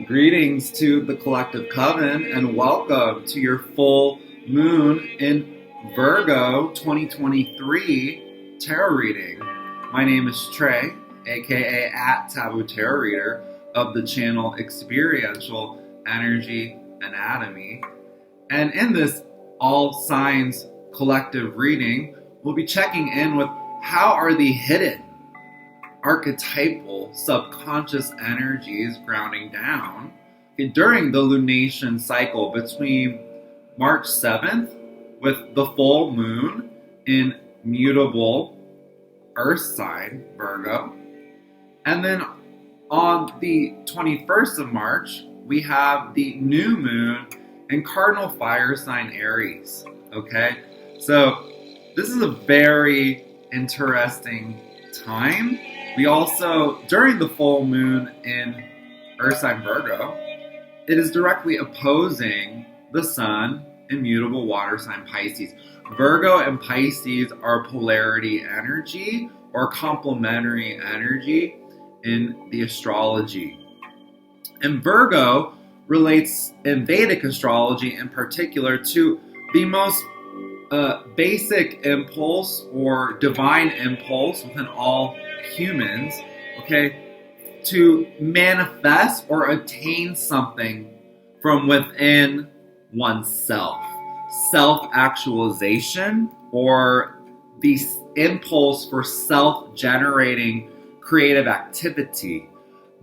Greetings to the Collective Coven and welcome to your full moon in Virgo 2023 tarot reading. My name is Treille, aka @Taboo Tarot Reader of the channel Experiential Energy Anatomy. And in this all signs collective reading, we'll be checking in with how are the hidden archetypal subconscious energies grounding down during the lunation cycle between March 7th with the full moon in mutable earth sign Virgo, and then on the 21st of March we have the new moon in cardinal fire sign Aries. Okay, so this is a very interesting time. We also, during the full moon in Earth sign Virgo, it is directly opposing the sun in mutable water sign Pisces. Virgo and Pisces are polarity energy or complementary energy in the astrology. And Virgo relates in Vedic astrology in particular to the most basic impulse or divine impulse within all humans, okay, to manifest or attain something from within oneself. Self-actualization, or the impulse for self-generating creative activity.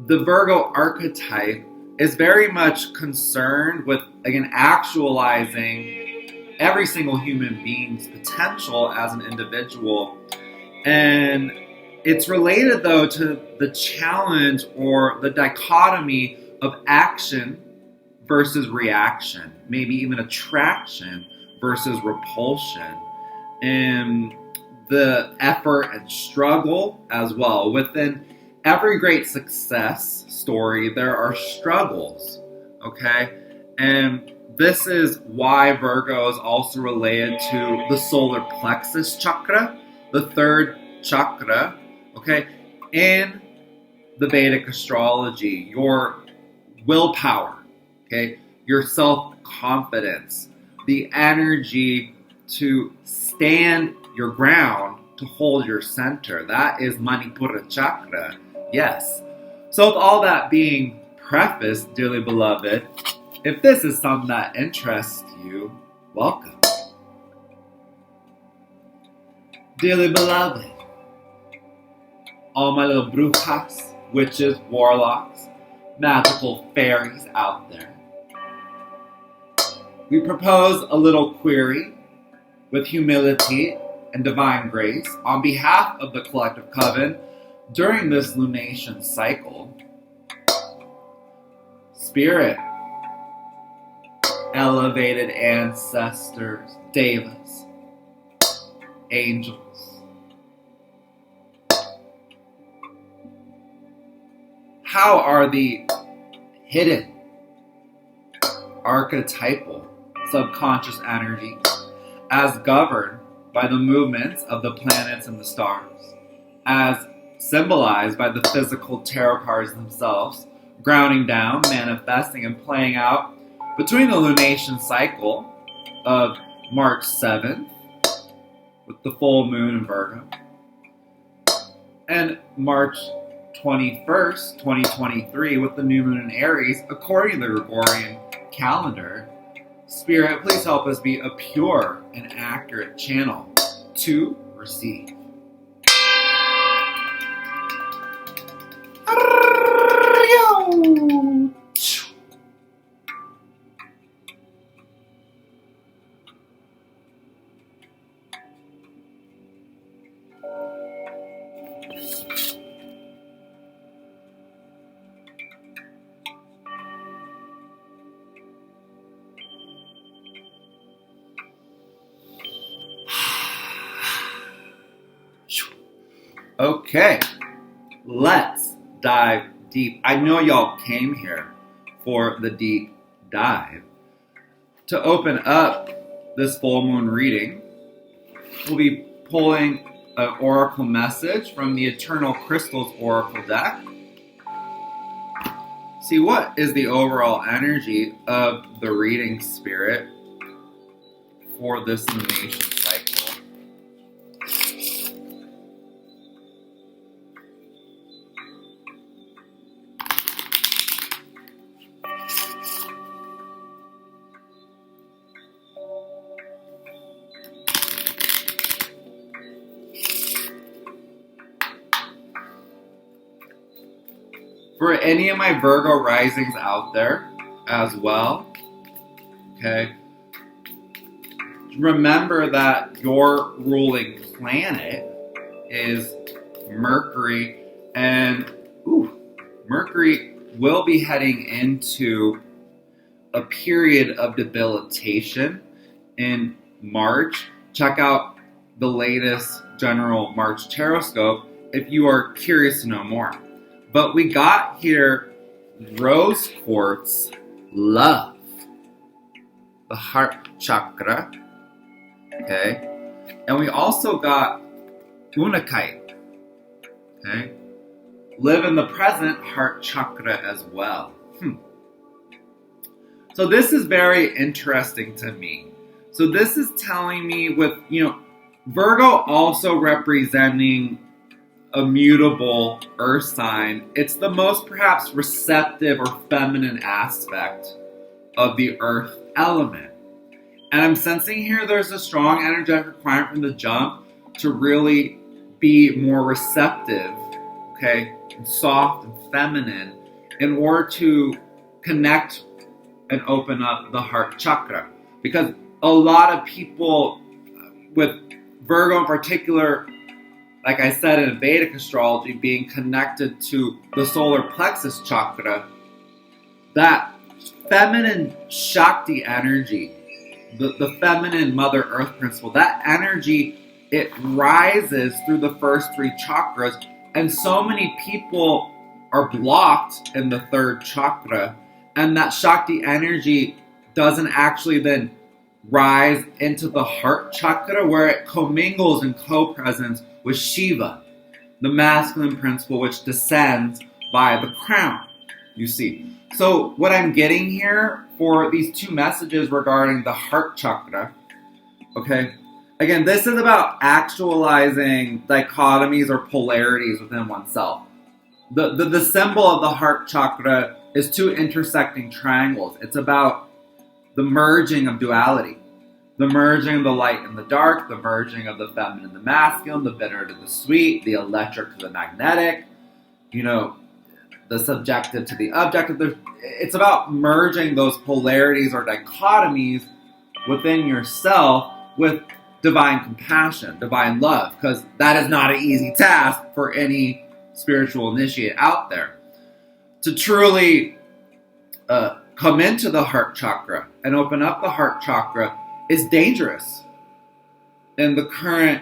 The Virgo archetype is very much concerned with, again, actualizing every single human being's potential as an individual. And it's related, though, to the challenge or the dichotomy of action versus reaction, maybe even attraction versus repulsion, and the effort and struggle as well. Within every great success story, there are struggles, okay? And this is why Virgo is also related to the solar plexus chakra, the third chakra, okay, in the Vedic astrology. Your willpower, okay, your self-confidence, the energy to stand your ground, to hold your center. That is Manipura chakra, yes. So with all that being prefaced, dearly beloved, if this is something that interests you, welcome. Dearly beloved, all my little brujas, witches, warlocks, magical fairies out there, we propose a little query with humility and divine grace on behalf of the Collective Coven during this lunation cycle. Spirit, elevated ancestors, devas, angels, how are the hidden archetypal subconscious energies, as governed by the movements of the planets and the stars, as symbolized by the physical tarot cards themselves, grounding down, manifesting, and playing out between the lunation cycle of March 7th with the full moon in Virgo and March 21st, 2023 with the new moon in Aries, according to the Gregorian calendar. Spirit, please help us be a pure and accurate channel to receive. Okay, let's dive deep. I know y'all came here for the deep dive. To open up this full moon reading, we'll be pulling an oracle message from the Eternal Crystals Oracle deck. see what is the overall energy of the reading, Spirit, for this lunation cycle. For any of my Virgo risings out there as well, okay, remember that your ruling planet is Mercury, and Mercury will be heading into a period of debilitation in March. Check out the latest general March Taroscope if you are curious to know more. But we got here rose quartz love, the heart chakra, okay? And we also got unakite, okay? Live in the present, heart chakra as well. So this is very interesting to me. So this is telling me with, Virgo also representing a mutable earth sign, it's the most perhaps receptive or feminine aspect of the earth element. And I'm sensing here there's a strong energetic requirement from the jump to really be more receptive, okay, and soft and feminine in order to connect and open up the heart chakra. Because a lot of people with Virgo in particular, like I said in Vedic astrology, being connected to the solar plexus chakra, that feminine Shakti energy, the feminine Mother Earth principle, that energy, it rises through the first three chakras, and so many people are blocked in the third chakra, and that Shakti energy doesn't actually then rise into the heart chakra where it commingles and co-presents with Shiva, the masculine principle which descends by the crown, you see. So what I'm getting here for these two messages regarding the heart chakra, okay, again, this is about actualizing dichotomies or polarities within oneself. The symbol of the heart chakra is two intersecting triangles. It's about the merging of duality. The merging of the light and the dark, the merging of the feminine and the masculine, the bitter to the sweet, the electric to the magnetic, the subjective to the objective. It's about merging those polarities or dichotomies within yourself with divine compassion, divine love, because that is not an easy task for any spiritual initiate out there. To truly come into the heart chakra and open up the heart chakra is dangerous in the current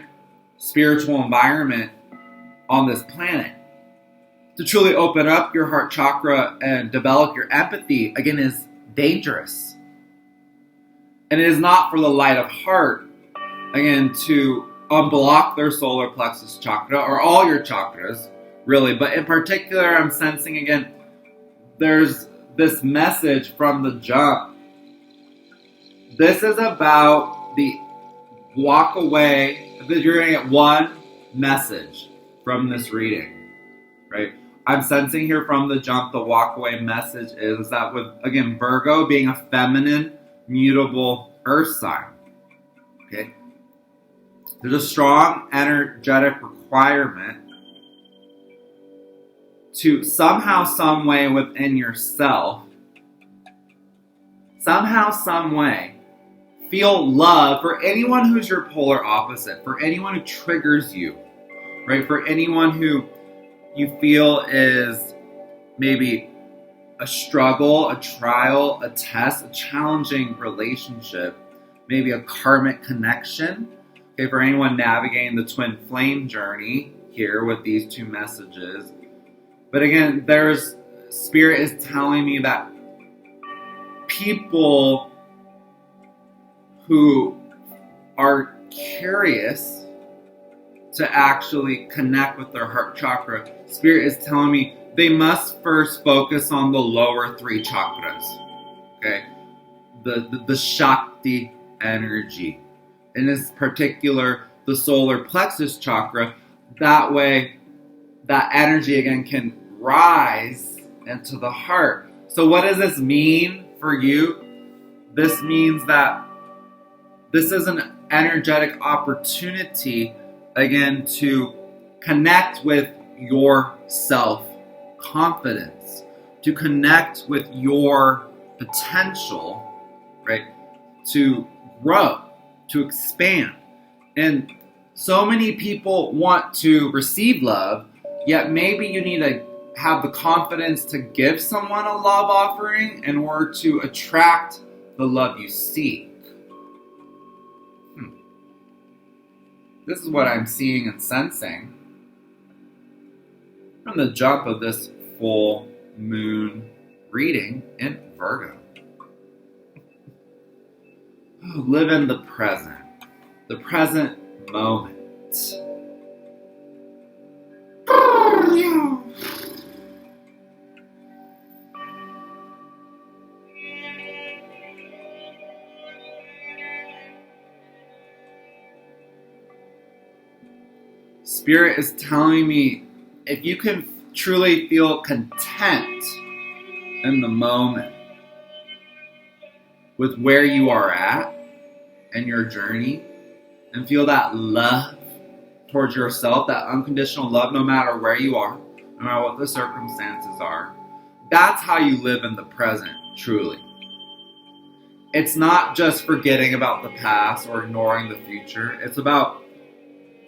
spiritual environment on this planet. To truly open up your heart chakra and develop your empathy, again, is dangerous. And it is not for the light of heart, again, to unblock their solar plexus chakra, or all your chakras, really. But in particular, I'm sensing, again, there's this message from the jump. This is about the walk away. You're going to get one message from this reading, right? I'm sensing here from the jump, the walk away message is that with, again, Virgo being a feminine, mutable earth sign, okay? There's a strong energetic requirement to somehow, some way within yourself, somehow, some way, feel love for anyone who's your polar opposite, for anyone who triggers you, right? For anyone who you feel is maybe a struggle, a trial, a test, a challenging relationship, maybe a karmic connection. Okay, for anyone navigating the twin flame journey here with these two messages. But again, Spirit is telling me that people who are curious to actually connect with their heart chakra, Spirit is telling me they must first focus on the lower three chakras. Okay, the Shakti energy, in this particular, the solar plexus chakra. That way, that energy again can rise into the heart. So what does this mean for you? This means that this is an energetic opportunity, again, to connect with your self-confidence, to connect with your potential, right? To grow, to expand. And so many people want to receive love, yet maybe you need to have the confidence to give someone a love offering in order to attract the love you seek. This is what I'm seeing and sensing from the jump of this full moon reading in Virgo. Live in the present moment. Spirit is telling me, if you can truly feel content in the moment with where you are at in your journey, and feel that love towards yourself, that unconditional love, no matter where you are, no matter what the circumstances are, that's how you live in the present, truly. It's not just forgetting about the past or ignoring the future. It's about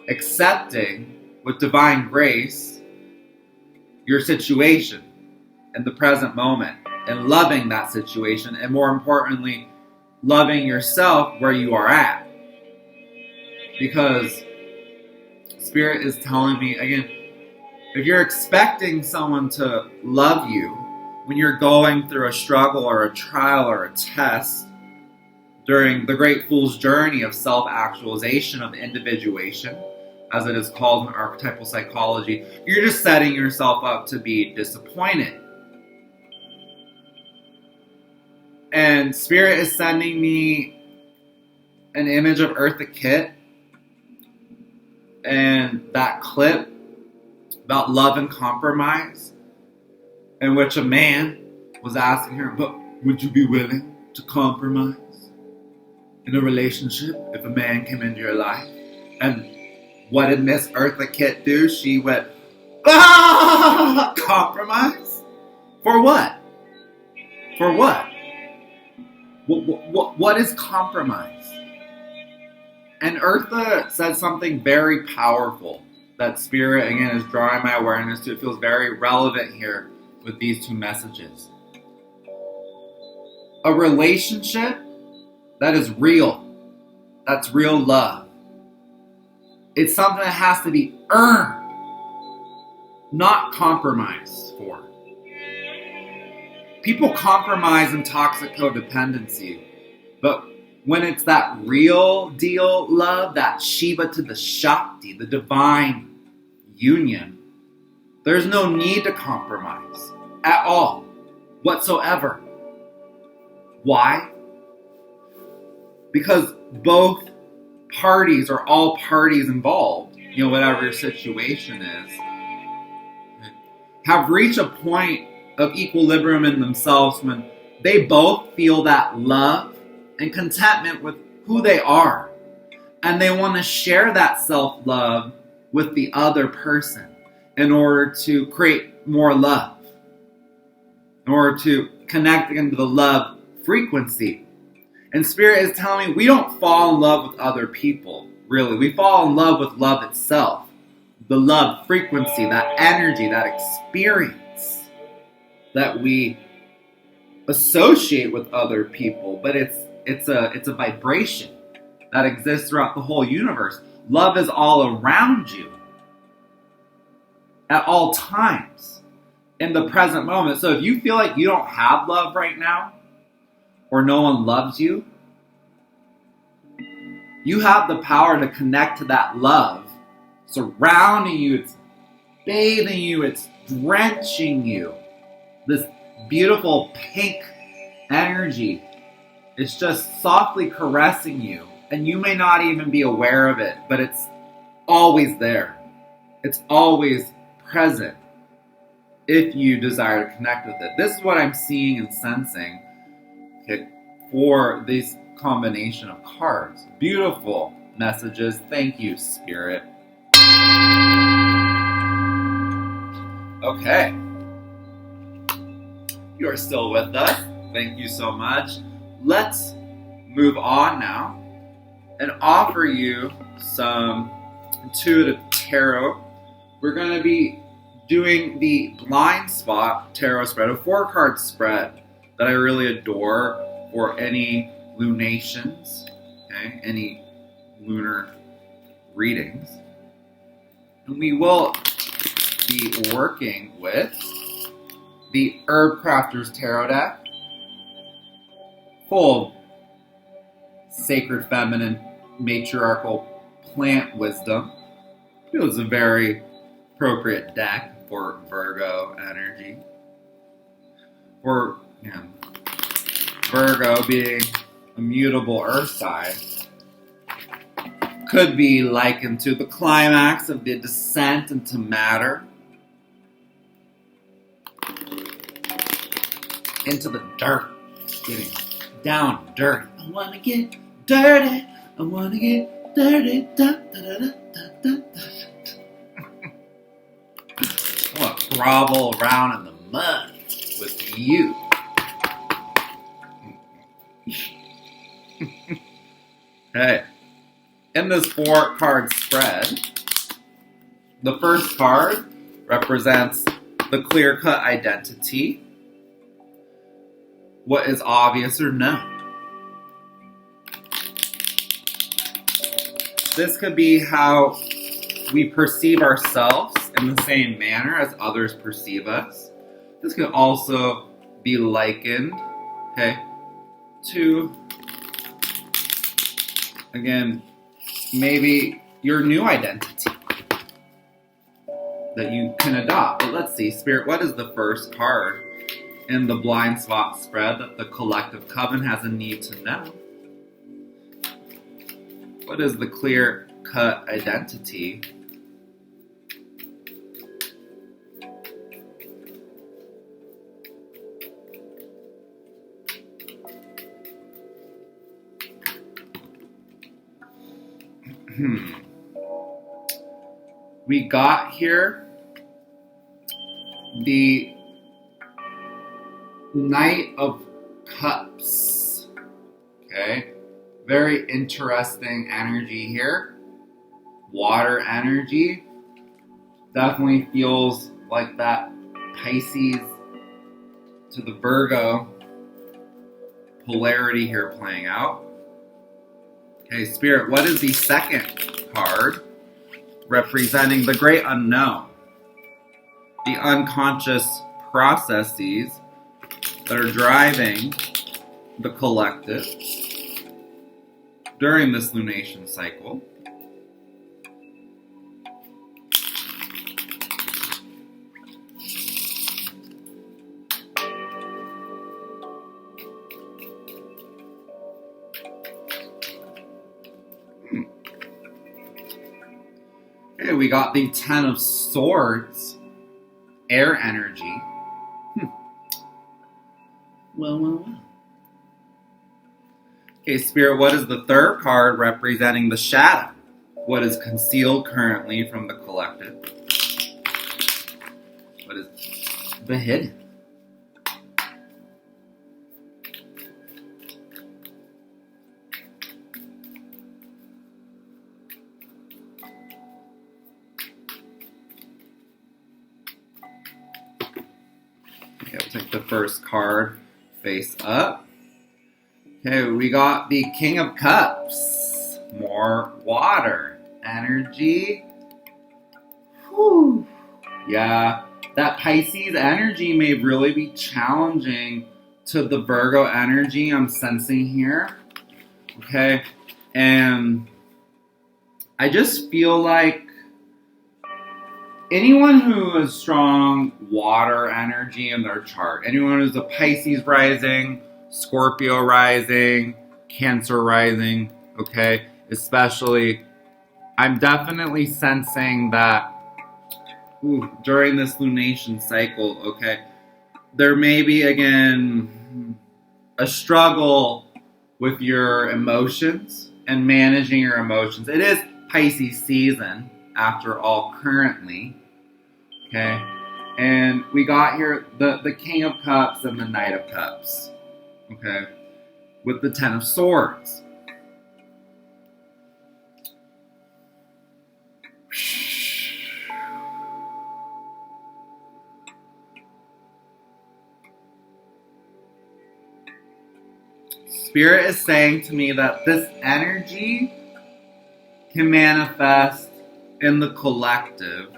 accepting with divine grace your situation in the present moment and loving that situation, and more importantly, loving yourself where you are at. Because Spirit is telling me, again, if you're expecting someone to love you when you're going through a struggle or a trial or a test during the Great Fool's journey of self-actualization, of individuation, as it is called in archetypal psychology, you're just setting yourself up to be disappointed. And Spirit is sending me an image of Eartha Kitt and that clip about love and compromise, in which a man was asking her, but would you be willing to compromise in a relationship if a man came into your life? And what did Miss Eartha Kitt do? She went, compromise? For what? For what? What is compromise? And Eartha said something very powerful that Spirit, again, is drawing my awareness to. It feels very relevant here with these two messages. A relationship that is real, that's real love, it's something that has to be earned, not compromised for. People compromise in toxic codependency, but when it's that real deal love, that Shiva to the Shakti, the divine union, there's no need to compromise at all, whatsoever. Why? Because both parties, or all parties involved, whatever your situation is, have reached a point of equilibrium in themselves when they both feel that love and contentment with who they are. And they want to share that self-love with the other person in order to create more love, in order to connect into the love frequency. And Spirit is telling me we don't fall in love with other people, really. We fall in love with love itself, the love frequency, that energy, that experience that we associate with other people. But it's a vibration that exists throughout the whole universe. Love is all around you at all times in the present moment. So if you feel like you don't have love right now, or no one loves you, you have the power to connect to that love surrounding you. It's bathing you. It's drenching you. This beautiful pink energy. It's just softly caressing you. And you may not even be aware of it, but it's always there. It's always present if you desire to connect with it. This is what I'm seeing and sensing, okay, for this combination of cards. Beautiful messages. Thank you, Spirit. Okay. You are still with us. Thank you so much. Let's move on now and offer you some intuitive tarot. We're going to be doing the blind spot tarot spread, a 4-card spread that I really adore for any lunations, okay, any lunar readings. And we will be working with the Herb Crafter's Tarot deck, full of sacred feminine matriarchal plant wisdom. It was a very appropriate deck for Virgo energy. For Virgo being a mutable earth sign, could be likened to the climax of the descent into matter, into the dirt, getting down dirty. I want to get dirty. I want to get dirty. Da, da, da, da, da, da. I want to grovel around in the mud with you. Hey, in this 4-card spread, the first card represents the clear-cut identity. What is obvious or known. This could be how we perceive ourselves in the same manner as others perceive us. This could also be likened, okay, to, again, maybe your new identity that you can adopt. But let's see, Spirit, what is the first card in the blind spot spread that the Collective Coven has a need to know? What is the clear-cut identity? We got here the Knight of Cups. Okay. Very interesting energy here. Water energy. Definitely feels like that Pisces to the Virgo polarity here playing out. Okay, Spirit, what is the second card representing the great unknown? The unconscious processes that are driving the collective during this lunation cycle. Okay, we got the Ten of Swords, air energy. Well. Okay, Spirit, what is the third card representing the shadow? What is concealed currently from the collective? What is the hidden? Okay, we'll take the first card face up. Okay, we got the King of Cups. More water energy. Whew. Yeah, that Pisces energy may really be challenging to the Virgo energy I'm sensing here. Okay, and I just feel like anyone who has strong water energy in their chart, anyone who's a Pisces rising, Scorpio rising, Cancer rising, okay, especially, I'm definitely sensing that during this lunation cycle, okay, there may be, again, a struggle with your emotions and managing your emotions. It is Pisces season, after all, currently, okay? And we got here the King of Cups and the Knight of Cups, okay? With the Ten of Swords. Spirit is saying to me that this energy can manifest in the collective,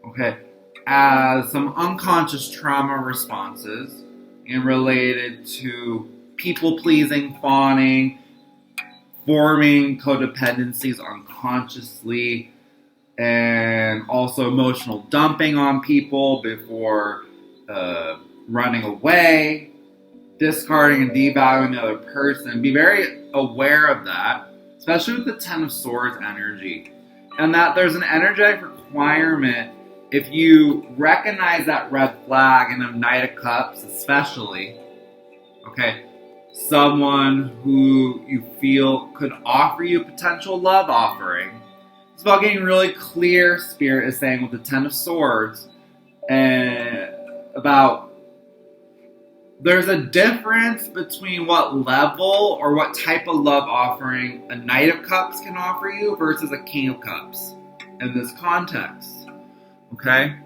okay, as some unconscious trauma responses and related to people-pleasing, fawning, forming codependencies unconsciously, and also emotional dumping on people before running away, discarding and devaluing the other person. Be very aware of that, especially with the Ten of Swords energy. And that there's an energetic requirement, if you recognize that red flag in a Knight of Cups especially, okay, someone who you feel could offer you a potential love offering. It's about getting really clear, Spirit is saying, with the Ten of Swords, and about there's a difference between what level or what type of love offering a Knight of Cups can offer you versus a King of Cups in this context, okay?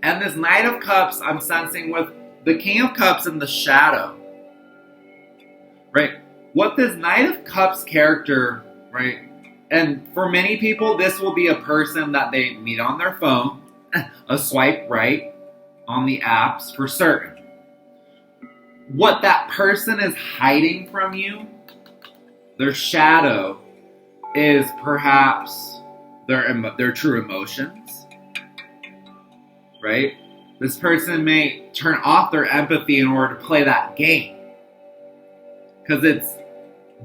And this Knight of Cups, I'm sensing with the King of Cups in the shadow, right? What this Knight of Cups character, right? And for many people, this will be a person that they meet on their phone, a swipe right on the apps for certain. What that person is hiding from you, their shadow, is perhaps their true emotions, right? This person may turn off their empathy in order to play that game, because it's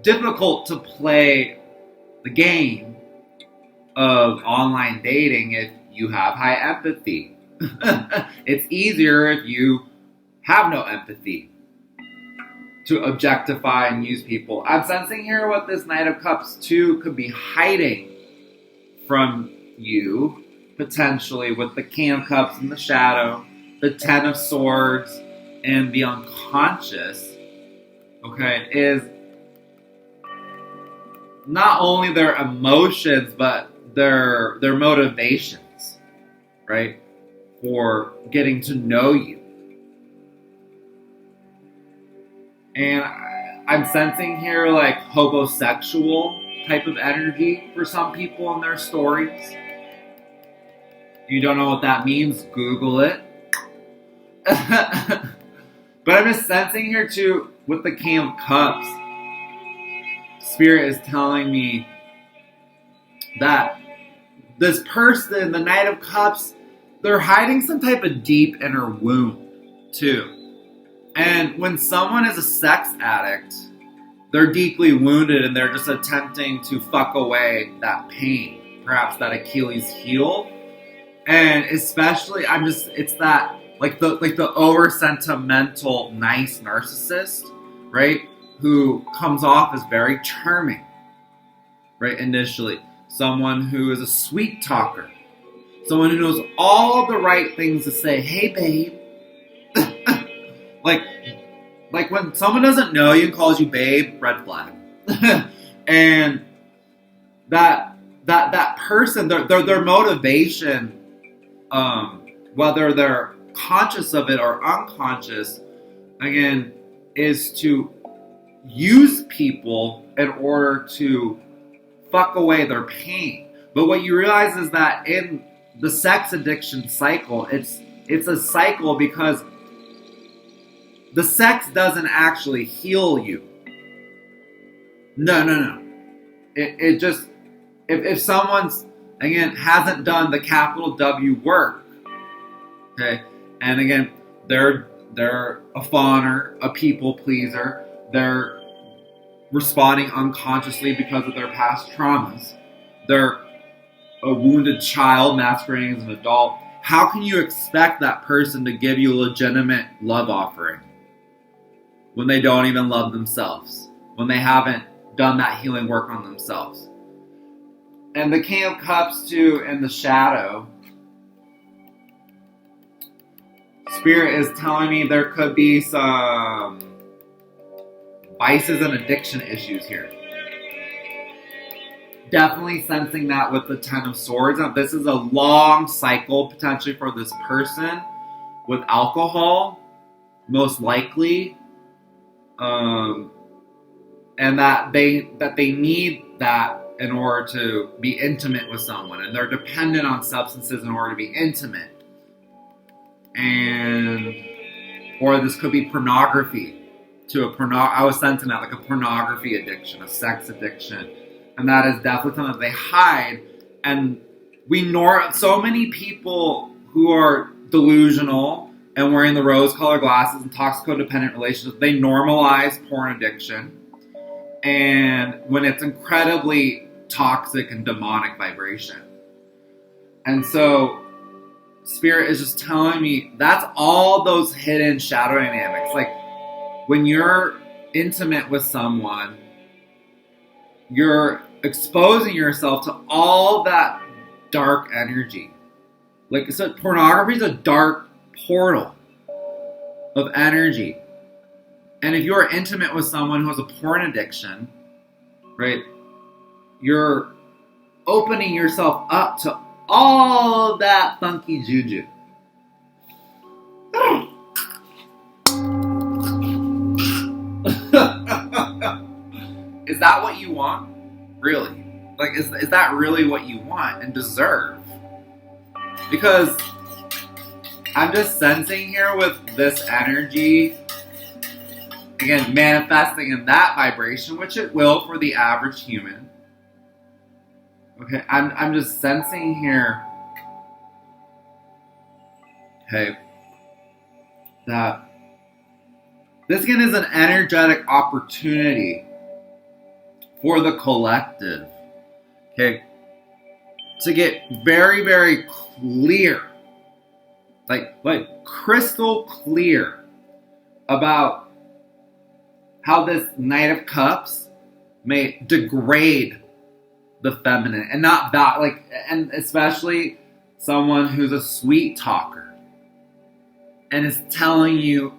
difficult to play the game of online dating if you have high empathy. It's easier if you have no empathy to objectify and use people. I'm sensing here what this Knight of Cups too could be hiding from you, potentially, with the King of Cups in the shadow, the Ten of Swords, and the unconscious, okay, is not only their emotions, but their motivations, right, for getting to know you. And I'm sensing here like homosexual type of energy for some people in their stories. If you don't know what that means, Google it. But I'm just sensing here too, with the King of Cups, Spirit is telling me that this person, the Knight of Cups, they're hiding some type of deep inner wound too. And when someone is a sex addict, they're deeply wounded and they're just attempting to fuck away that pain, perhaps that Achilles heel. And especially, it's that, like the over sentimental, nice narcissist, right? Who comes off as very charming, right? Initially. Someone who is a sweet talker. Someone who knows all the right things to say. Hey, babe. Like when someone doesn't know you and calls you babe, red flag. And that person, their motivation, whether they're conscious of it or unconscious, again, is to use people in order to fuck away their pain. But what you realize is that in the sex addiction cycle, it's a cycle because the sex doesn't actually heal you. No. It just, if someone's, again, hasn't done the capital W work. Okay, and again, they're a fawner, a people pleaser. They're responding unconsciously because of their past traumas. They're a wounded child masquerading as an adult. How can you expect that person to give you a legitimate love offering when they don't even love themselves? When they haven't done that healing work on themselves? And the King of Cups too, in the shadow, Spirit is telling me there could be some vices and addiction issues here. Definitely sensing that with the Ten of Swords. Now, this is a long cycle potentially for this person with alcohol, most likely, and that they need that in order to be intimate with someone, and they're dependent on substances in order to be intimate. Or this could be pornography. I was sensing that like a pornography addiction, a sex addiction. And that is definitely something that they hide. And so many people who are delusional and wearing the rose-colored glasses and toxico-dependent relationships, they normalize porn addiction. And when it's incredibly toxic and demonic vibration. And so Spirit is just telling me that's all those hidden shadow dynamics. Like when you're intimate with someone, you're exposing yourself to all that dark energy. Like I said, pornography is a dark portal of energy. And if you're intimate with someone who has a porn addiction, right, you're opening yourself up to all that funky juju. Is that what you want? Really? Like, is that really what you want and deserve? Because I'm just sensing here with this energy, again, manifesting in that vibration, which it will for the average human. Okay, I'm just sensing here, okay, that this again is an energetic opportunity for the collective, okay, to get very, very clear, like crystal clear about how this Knight of Cups may degrade the feminine, and not that, like, and especially someone who's a sweet talker and is telling you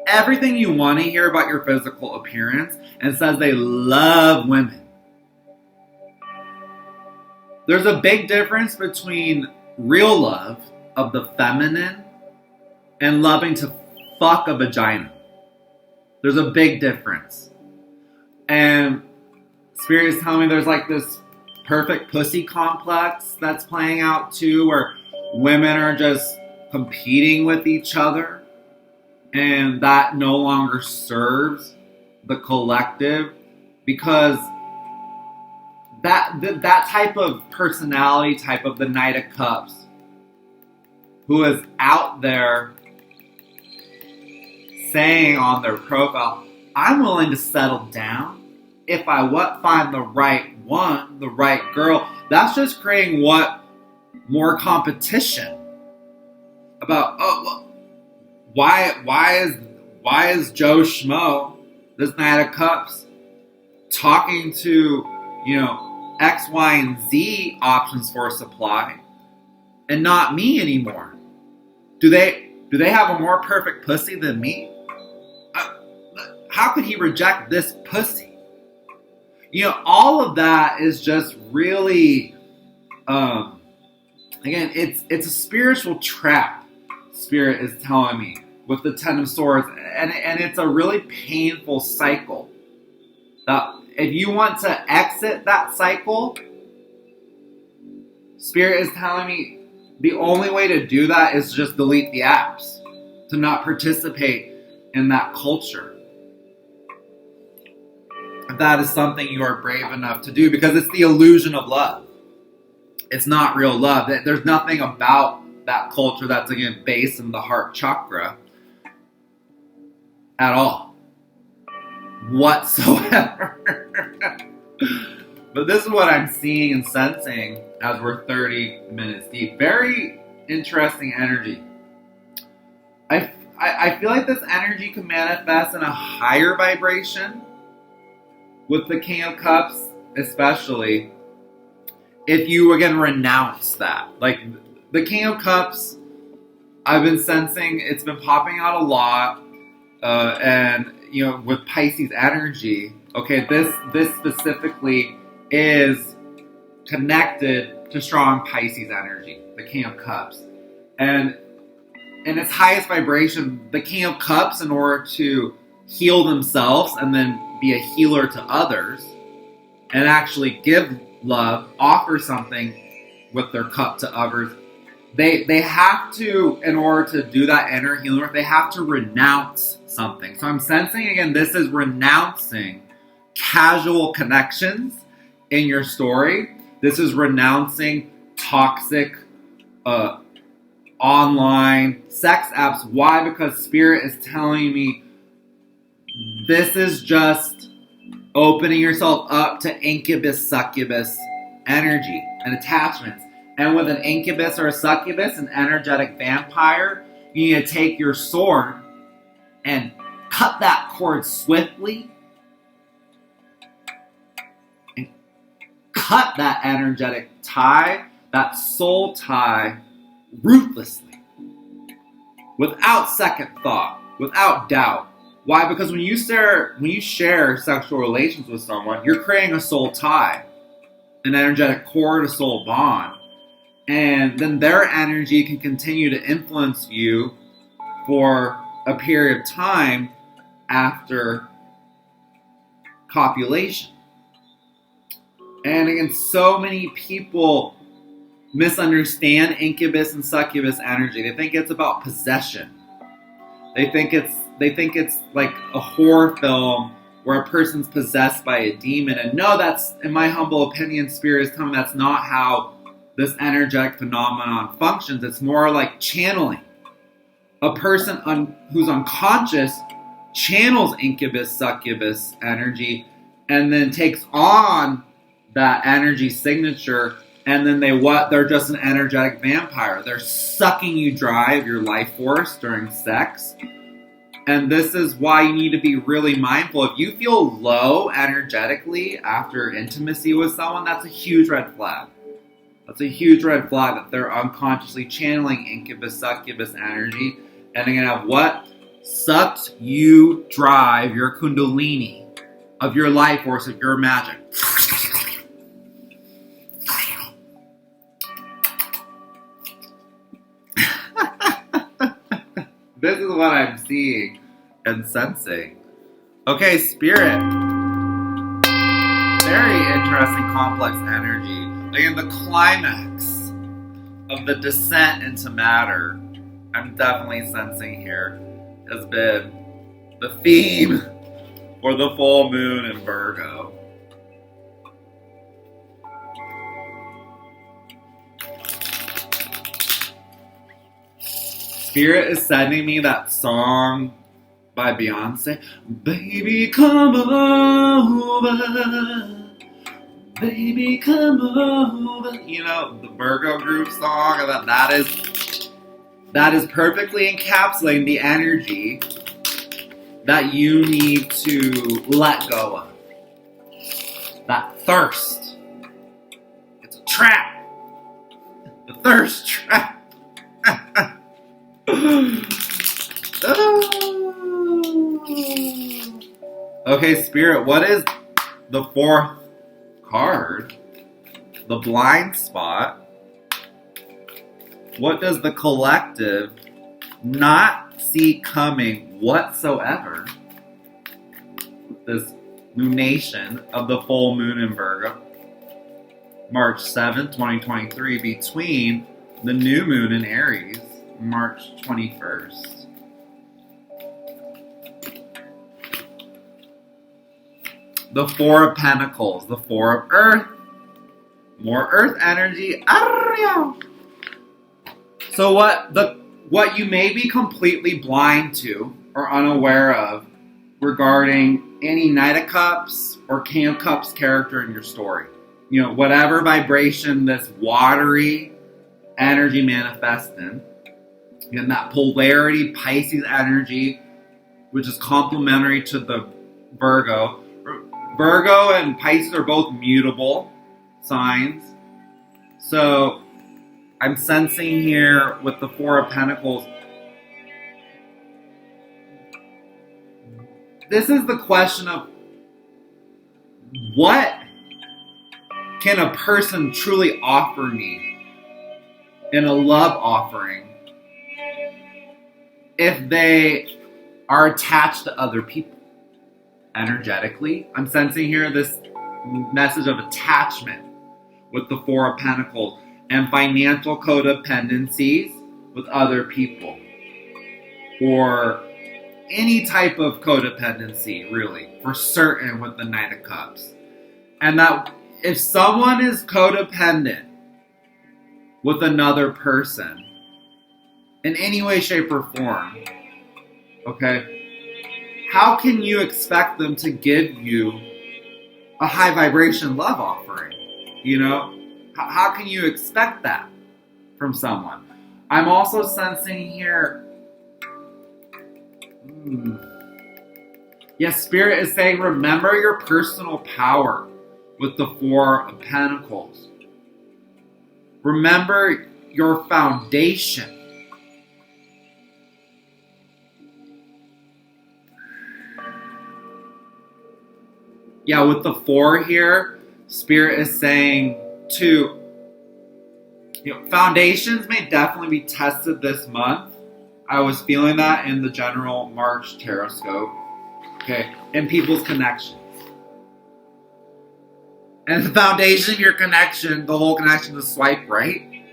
everything you want to hear about your physical appearance and says they love women. There's a big difference between real love of the feminine and loving to fuck a vagina. There's a big difference. And Spirit is telling me there's like this perfect pussy complex that's playing out too, where women are just competing with each other, and that no longer serves the collective, because that type of personality type of the Knight of Cups, who is out there saying on their profile, I'm willing to settle down if I find the right one, the right girl. That's just creating more competition about, why is Joe Schmo, this Knight of Cups, talking to, X, Y, and Z options for supply and not me anymore? Do they have a more perfect pussy than me? How could he reject this pussy? All of that is just really, again, it's a spiritual trap. Spirit is telling me with the Ten of Swords, and it's a really painful cycle. That if you want to exit that cycle, Spirit is telling me the only way to do that is just delete the apps, to not participate in that culture. If that is something you are brave enough to do, because it's the illusion of love. it's not real love. There's nothing about that culture that's, again, based in the heart chakra at all, whatsoever. But this is what I'm seeing and sensing as we're 30 minutes deep. Very interesting energy. I feel like this energy can manifest in a higher vibration with the King of Cups, especially if you, again, renounce that. Like, the King of Cups, I've been sensing it's been popping out a lot, and, you know, with Pisces energy, okay, this specifically is connected to strong Pisces energy, the King of Cups. And in its highest vibration, the King of Cups, in order to heal themselves and then be a healer to others and actually give love, offer something with their cup to others, they have to, in order to do that inner healing work, they have to renounce something. So I'm sensing, again, this is renouncing casual connections in your story. This is renouncing toxic online sex apps. Why? Because Spirit is telling me this is just opening yourself up to incubus, succubus energy and attachments. And with an incubus or a succubus, an energetic vampire, you need to take your sword and cut that cord swiftly and cut that energetic tie, that soul tie, ruthlessly, without second thought, without doubt. Why? Because when you share sexual relations with someone, you're creating a soul tie, an energetic cord, a soul bond. And then their energy can continue to influence you for a period of time after copulation. And again, so many people misunderstand incubus and succubus energy. They think it's about possession. They think it's like a horror film where a person's possessed by a demon. And no, that's, in my humble opinion, Spirit is telling me that's not how this energetic phenomenon functions. It's more like channeling. A person who's unconscious channels incubus, succubus energy and then takes on that energy signature, and then they're just an energetic vampire. They're sucking you dry of your life force during sex. And this is why you need to be really mindful. If you feel low energetically after intimacy with someone, that's a huge red flag. That's a huge red flag that they're unconsciously channeling incubus, succubus energy. And they're going to have what? Sucked you dry of your kundalini, of your life force, of your magic. This is what I'm seeing and sensing. Okay, Spirit. Very interesting, complex energy. Again, the climax of the descent into matter, I'm definitely sensing here, has been the theme for the full moon in Virgo. Spirit is sending me that song by Beyonce, Baby Come Over, Baby Come Over. You know, the Virgo group song. That is perfectly encapsulating the energy that you need to let go of. That thirst. It's a trap. The thirst trap. Okay, Spirit, what is the fourth card? The blind spot. What does the collective not see coming whatsoever? This lunation of the full moon in Virgo, March 7th, 2023, between the new moon in Aries, March 21st. The Four of Pentacles, the Four of Earth, More earth energy. So what you may be completely blind to or unaware of regarding any Knight of Cups or King of Cups character in your story. Whatever vibration this watery energy manifests in. Again, that polarity, Pisces energy, which is complementary to the Virgo. Virgo and Pisces are both mutable signs. So I'm sensing here with the Four of Pentacles, this is the question of what can a person truly offer me in a love offering if they are attached to other people energetically. I'm sensing here this message of attachment with the Four of Pentacles and financial codependencies with other people, or any type of codependency, really, for certain with the Knight of Cups. And that if someone is codependent with another person in any way, shape, or form, okay, how can you expect them to give you a high vibration love offering? How can you expect that from someone? I'm also sensing here, yes, Spirit is saying, remember your personal power with the Four of Pentacles. Remember your foundation. Yeah, with the Four here, Spirit is saying to, foundations may definitely be tested this month. I was feeling that in the general March tarot scope. Okay, and people's connections. And the foundation of your connection, the whole connection is swipe right.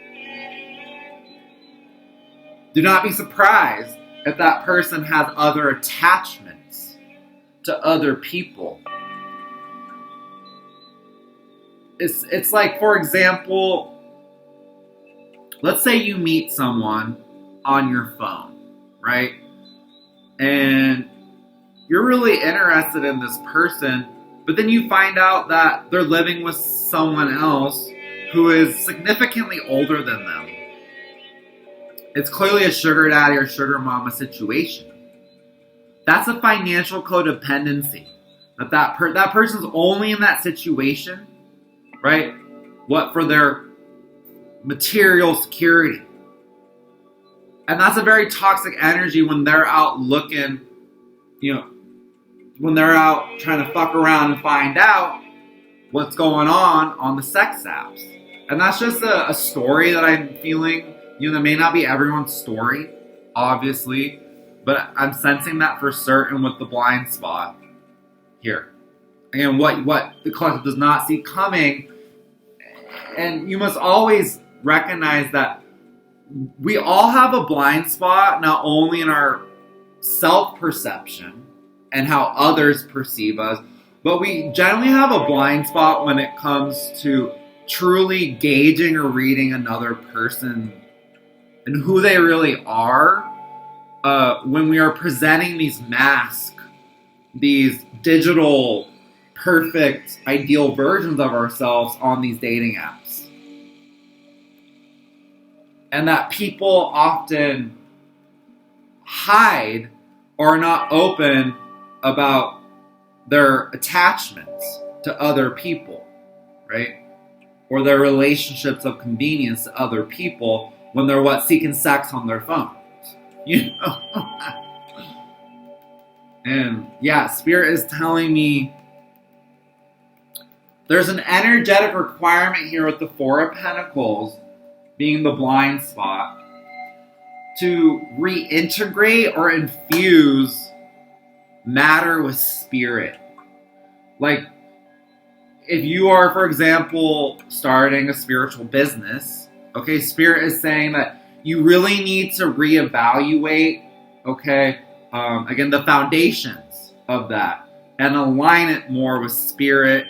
Do not be surprised if that person has other attachments to other people. It's like, for example, let's say you meet someone on your phone, right? And you're really interested in this person, but then you find out that they're living with someone else who is significantly older than them. It's clearly a sugar daddy or sugar mama situation. That's a financial codependency. That person's only in that situation, right? What, for their material security. And that's a very toxic energy when they're out looking, when they're out trying to fuck around and find out what's going on the sex apps. And that's just a story that I'm feeling. That may not be everyone's story, obviously, but I'm sensing that for certain with the blind spot here. Again, what the collective does not see coming, and you must always recognize that we all have a blind spot, not only in our self-perception and how others perceive us, but we generally have a blind spot when it comes to truly gauging or reading another person and who they really are when we are presenting these masks, these digital, perfect, ideal versions of ourselves on these dating apps. And that people often hide or are not open about their attachments to other people, right? Or their relationships of convenience to other people when they're seeking sex on their phones. And yeah, Spirit is telling me there's an energetic requirement here with the Four of Pentacles being the blind spot to reintegrate or infuse matter with spirit. Like, if you are, for example, starting a spiritual business, okay, Spirit is saying that you really need to reevaluate, okay, again, the foundations of that and align it more with spirit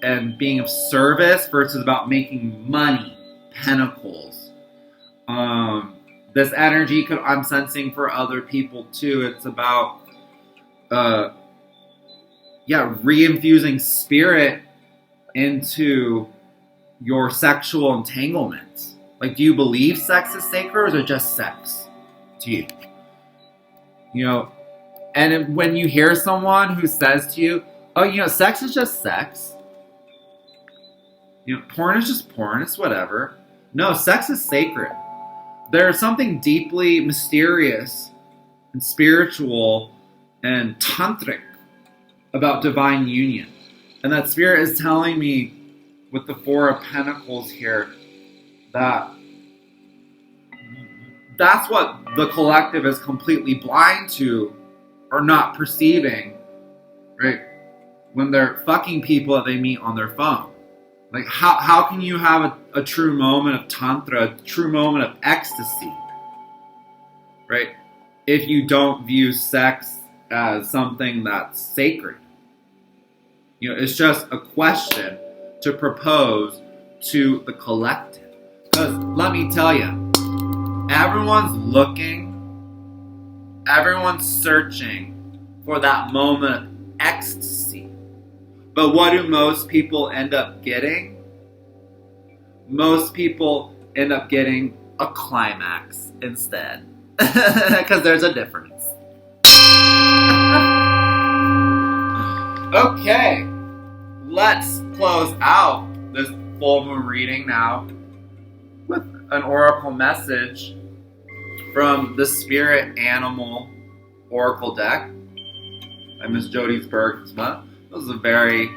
and being of service versus about making money. Pentacles. This energy I'm sensing for other people too. It's about reinfusing spirit into your sexual entanglements. Like, do you believe sex is sacred, or is it just sex to you? You know, and when you hear someone who says to you, oh, you know, sex is just sex. You know, porn is just porn. It's whatever. No, sex is sacred. There's something deeply mysterious and spiritual and tantric about divine union. And that spirit is telling me with the Four of Pentacles here that that's what the collective is completely blind to or not perceiving, right? When they're fucking people that they meet on their phone. Like, how can you have a true moment of tantra, a true moment of ecstasy, right? If you don't view sex as something that's sacred. You know, it's just a question to propose to the collective. Because let me tell you, everyone's looking, everyone's searching for that moment of ecstasy. But what do most people end up getting? Most people end up getting a climax instead. Because there's a difference. Okay, let's close out this full moon reading now with an oracle message from the Spirit Animal Oracle deck by Miss Jodi's Bergsma. This is a very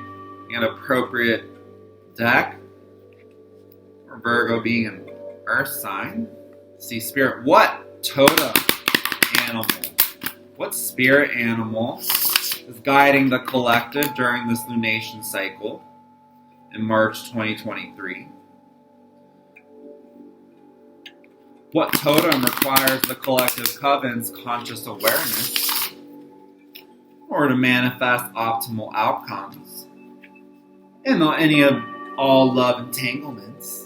appropriate deck for Virgo being an earth sign. See, Spirit, what totem animal, what spirit animal is guiding the collective during this lunation cycle in March 2023? What totem requires the Collective Coven's conscious awareness in order to manifest optimal outcomes in any of all love entanglements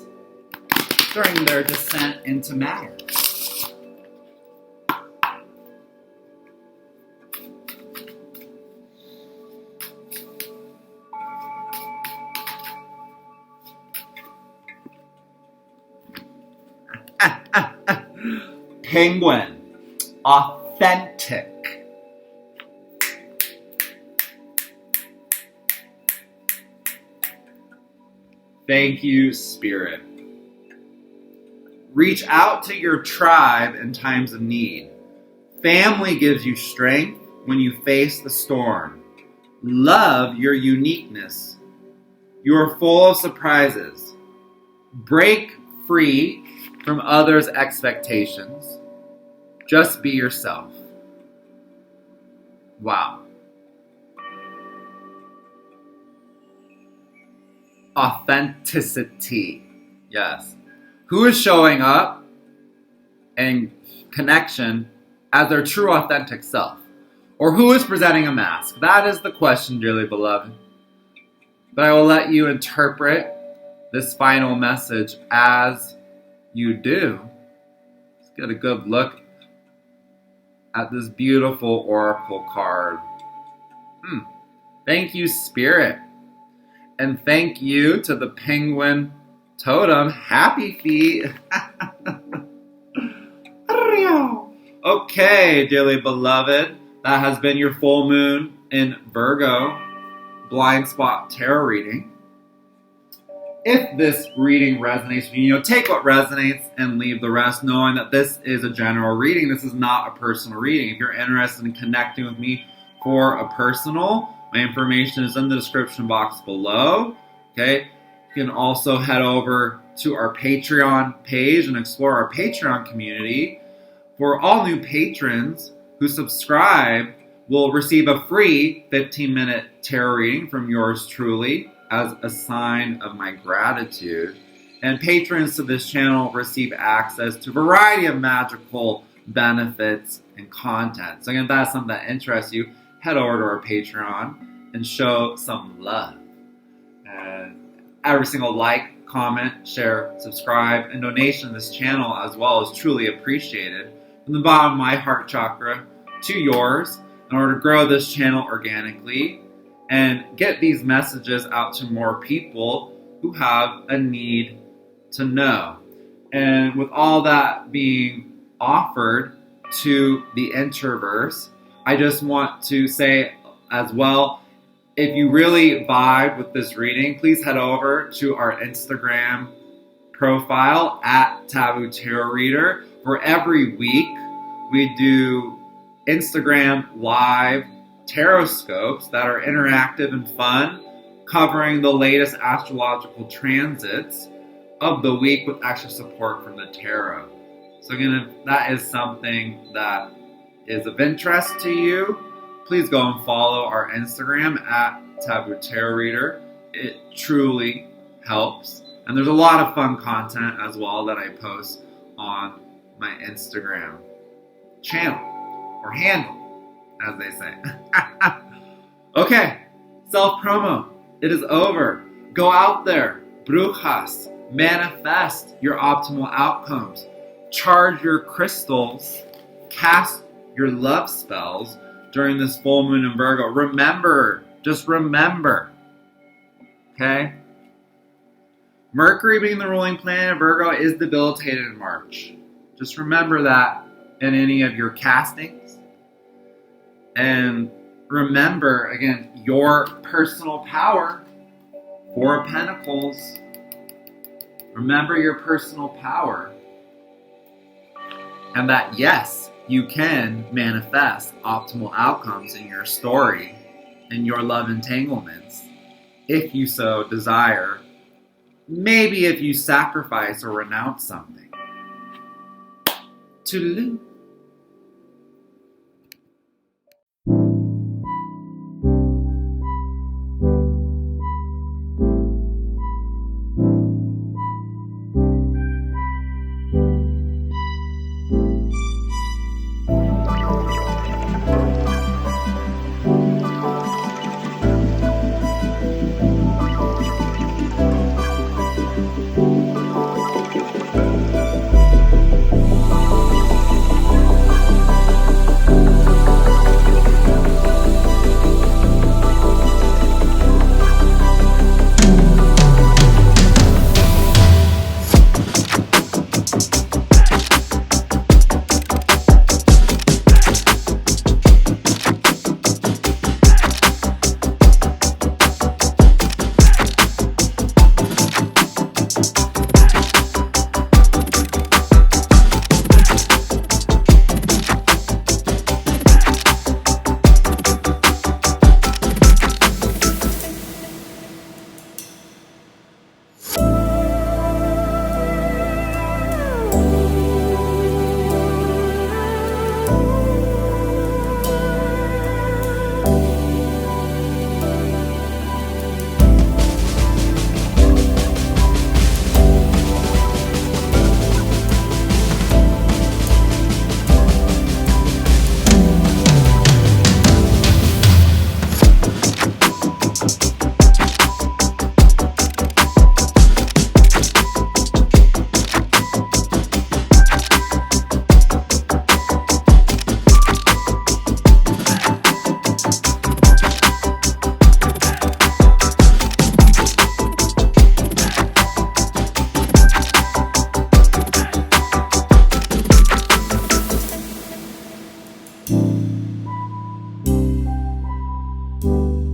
during their descent into matter? Penguin. Authentic. Thank you, Spirit. Reach out to your tribe in times of need. Family gives you strength when you face the storm. Love your uniqueness. You are full of surprises. Break free from others' expectations. Just be yourself. Wow. Authenticity. Yes. Who is showing up in connection as their true authentic self? Or who is presenting a mask? That is the question, dearly beloved. But I will let you interpret this final message as you do. Let's get a good look at this beautiful oracle card. Thank you, Spirit. And thank you to the Penguin Totem. Happy feet. Okay, dearly beloved. That has been your full moon in Virgo blind spot tarot reading. If this reading resonates with you, take what resonates and leave the rest, knowing that this is a general reading. This is not a personal reading. If you're interested in connecting with me for a personal, my information is in the description box below. Okay, you can also head over to our Patreon page and explore our Patreon community. For all new patrons who subscribe, will receive a free 15-minute tarot reading from yours truly as a sign of my gratitude. And patrons to this channel receive access to a variety of magical benefits and content. So again, if that's something that interests you, head over to our Patreon and show some love. And every single like, comment, share, subscribe, and donation to this channel as well is truly appreciated from the bottom of my heart chakra to yours in order to grow this channel organically and get these messages out to more people who have a need to know. And with all that being offered to the Interverse, I just want to say as well, if you really vibe with this reading, please head over to our Instagram profile at Taboo Tarot Reader, where every week we do Instagram live tarot scopes that are interactive and fun, covering the latest astrological transits of the week with extra support from the tarot. So again, if that is something that is of interest to you, please go and follow our Instagram at Taboo Tarot Reader. It truly helps. And there's a lot of fun content as well that I post on my Instagram channel, or handle, as they say. Okay, self-promo. It is over. Go out there, brujas, manifest your optimal outcomes. Charge your crystals, cast your love spells during this full moon in Virgo. Remember, just remember, okay? Mercury being the ruling planet of Virgo is debilitated in March. Just remember that in any of your castings. And remember, again, your personal power. Four of Pentacles. Remember your personal power. And that, yes, you can manifest optimal outcomes in your story and your love entanglements if you so desire. Maybe if you sacrifice or renounce something. Toodaloo. you.